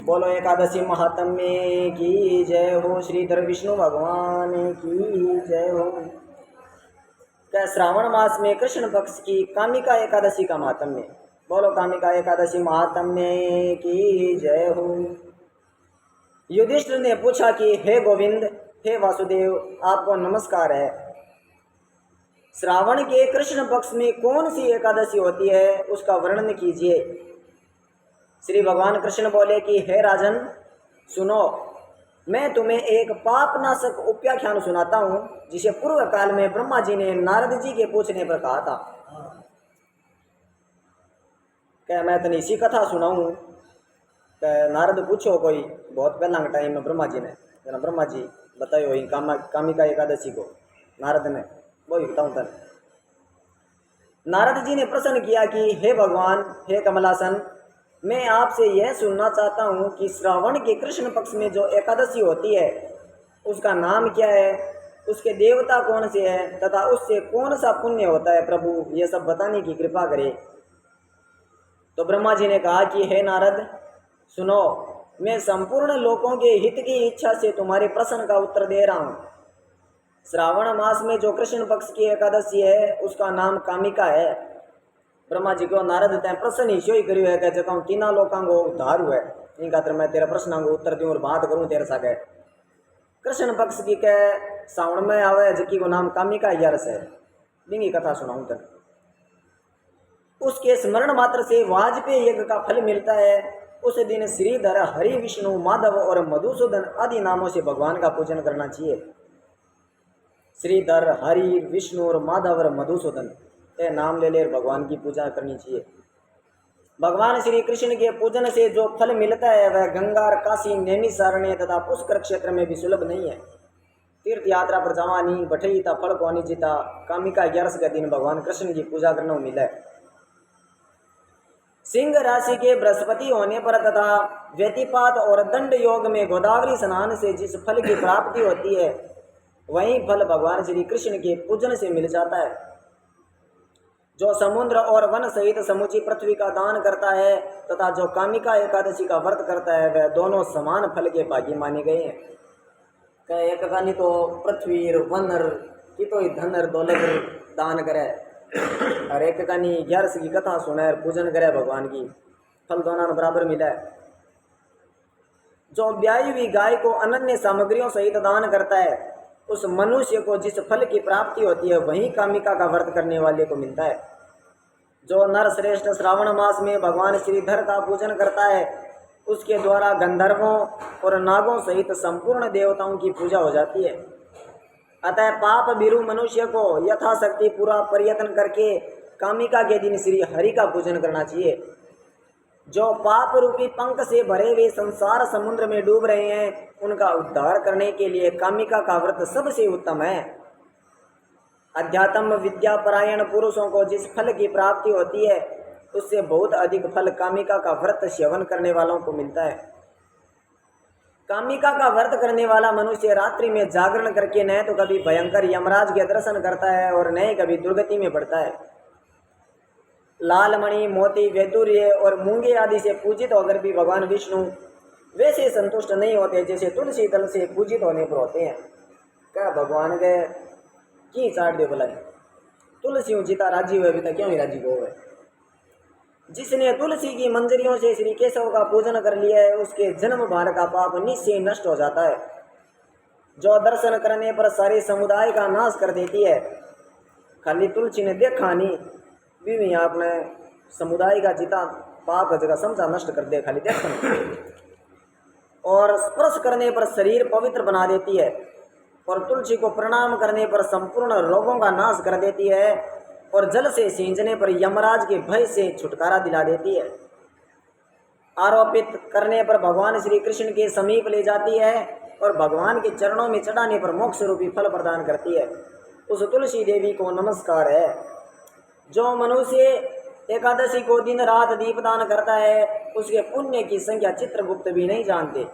बोलो एकादशी महात्म्य की जय हो। श्रीधर विष्णु भगवान की जय हो। क्या श्रावण मास में कृष्ण पक्ष की कामिका एकादशी का महात्म्य। बोलो कामिका एकादशी महात्म्य की जय हो। युधिष्ठिर ने पूछा कि हे गोविंद, हे वासुदेव, आपको नमस्कार है। श्रावण के कृष्ण पक्ष में कौन सी एकादशी होती है, उसका वर्णन कीजिए। श्री भगवान कृष्ण बोले कि हे राजन, सुनो, मैं तुम्हें एक पापनाशक उपाख्यान सुनाता हूँ, जिसे पूर्व काल में ब्रह्मा जी ने नारद जी के पूछने पर कहा था। क्या मैं तनी इसी कथा सुनाऊँ? नारद पूछो कोई बहुत पहला टाइम में ब्रह्मा जी ने, जना ब्रह्मा जी बतायो ही कामिका एकादशी को। नारद ने वो ही बताऊँ तन। नारद जी ने प्रश्न किया कि हे भगवान, हे कमलासन, मैं आपसे यह सुनना चाहता हूँ कि श्रावण के कृष्ण पक्ष में जो एकादशी होती है उसका नाम क्या है, उसके देवता कौन से हैं तथा उससे कौन सा पुण्य होता है। प्रभु, ये सब बताने की कृपा करें। तो ब्रह्मा जी ने कहा कि हे नारद, सुनो, मैं संपूर्ण लोगों के हित की इच्छा से तुम्हारे प्रश्न का उत्तर दे रहा हूँ। श्रावण मास में जो कृष्ण पक्ष की एकादशी है उसका नाम कामिका है। ब्रह्मा जी को नारद तय प्रश्न ही करियो है, कहता हूँ तीना लोगों को उद्धार हुआ है, इन खातर मैं तेरा प्रश्न को उत्तर दूँ और बात करूँ तेरे साथ। कृष्ण पक्ष की कह सावण में आवे जकी को नाम कामिका 11 है, बिंगी कथा सुनाऊँ तक। उसके स्मरण मात्र से वाजपेयी यज्ञ का फल मिलता है। उस दिन श्रीधर, हरि, विष्णु, माधव और मधुसूदन आदि नामों से भगवान का पूजन करना चाहिए। श्रीधर, हरि, विष्णु और माधव और मधुसूदन ये नाम ले ले भगवान की पूजा करनी चाहिए। भगवान श्री कृष्ण के पूजन से जो फल मिलता है वह गंगा, काशी, नैमिषारण्य तथा पुष्कर क्षेत्र में भी सुलभ नहीं है। तीर्थ यात्रा पर जवानी बठई था फल को जीता। कामिका 11 के दिन भगवान कृष्ण की पूजा करने को मिला है। सिंह राशि के बृहस्पति होने पर तथा व्यतिपात और दंड योग में गोदावरी स्नान से जिस फल की प्राप्ति होती है वही फल भगवान श्री कृष्ण के पूजन से मिल जाता है। जो समुद्र और वन सहित समूची पृथ्वी का दान करता है तथा जो कामिका एकादशी का व्रत करता है वह दोनों समान फल के भागी माने गए हैं। कहे एक का नहीं तो पृथ्वी वन की तो धन दौलत दान करे, और एक का नहीं 11 की कथा सुने और पूजन करे भगवान की, फल दोनों बराबर मिला है। जो ब्याई हुई गाय को अनन्य सामग्रियों सहित दान करता है उस मनुष्य को जिस फल की प्राप्ति होती है वही कामिका का व्रत करने वाले को मिलता है। जो नर श्रेष्ठ श्रावण मास में भगवान श्रीधर का पूजन करता है उसके द्वारा गंधर्वों और नागों सहित संपूर्ण देवताओं की पूजा हो जाती है। अतः पाप भीरु मनुष्य को यथाशक्ति पूरा प्रयत्न करके कामिका के दिन श्री हरि का पूजन करना चाहिए। जो पाप रूपी पंख से भरे हुए संसार समुद्र में डूब रहे हैं उनका उद्धार करने के लिए कामिका का व्रत सबसे उत्तम है। अध्यात्म विद्या परायण पुरुषों को जिस फल की प्राप्ति होती है उससे बहुत अधिक फल कामिका का व्रत सेवन करने वालों को मिलता है। कामिका का व्रत करने वाला मनुष्य रात्रि में जागरण करके न तो कभी भयंकर यमराज के दर्शन करता है और न कभी दुर्गति में पड़ता है। लाल मणि, मोती, वैदुर्य और मूंगे आदि से पूजित होकर भी भगवान विष्णु वैसे संतुष्ट नहीं होते जैसे तुलसी दल से पूजित होने पर होते हैं। क्या भगवान के की चाट दे बोला तुलसी जीता राजी हुए, अभी तक क्यों ही राजी हो गए। जिसने तुलसी की मंजरियों से श्री केशव का पूजन कर लिया है उसके जन्म भार का पाप निश्चय नष्ट हो जाता है। जो दर्शन करने पर सारे समुदाय का नाश कर देती है। खाली तुलसी ने देखा नहीं भी आपने समुदाय का जिता पाप जगह समझा नष्ट कर दे, खाली देखा। और स्पर्श करने पर शरीर पवित्र बना देती है और तुलसी को प्रणाम करने पर संपूर्ण रोगों का नाश कर देती है और जल से सींचने पर यमराज के भय से छुटकारा दिला देती है। आरोपित करने पर भगवान श्री कृष्ण के समीप ले जाती है और भगवान के चरणों में चढ़ाने पर मोक्ष रूपी फल प्रदान करती है। उस तुलसी देवी को नमस्कार है। जो मनुष्य एकादशी को दिन रात दीपदान करता है उसके पुण्य की संख्या चित्रगुप्त भी नहीं जानते।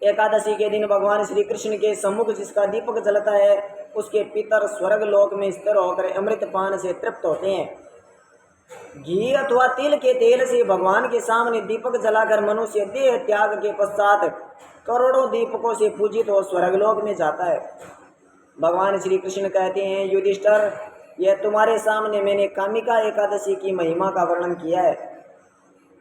एकादशी के दिन भगवान श्री कृष्ण के सम्मुख जिसका दीपक जलता है उसके पितर स्वर्ग लोक में स्थिर होकर अमृत पान से तृप्त होते हैं। घी अथवा तिल के तेल से भगवान के सामने दीपक जलाकर मनुष्य देह त्याग के पश्चात करोड़ों दीपकों से पूजित हो स्वर्गलोक में जाता है। भगवान श्री कृष्ण कहते हैं, युधिष्ठिर, यह तुम्हारे सामने मैंने कामिका एकादशी की महिमा का वर्णन किया है।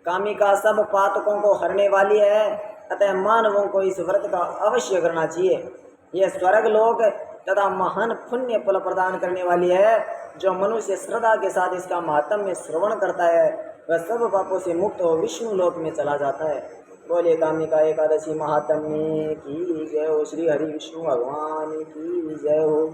कामिका सब पातकों को हरने वाली है, अतः मानवों को इस व्रत का अवश्य करना चाहिए। यह स्वर्ग लोक तथा महान पुण्य फल प्रदान करने वाली है। जो मनुष्य श्रद्धा के साथ इसका महात्म्य श्रवण करता है वह सब पापों से मुक्त हो विष्णु लोक में चला जाता है। बोले कामिका एकादशी महात्म्य की जय हो। श्री हरि विष्णु भगवान की जय हो।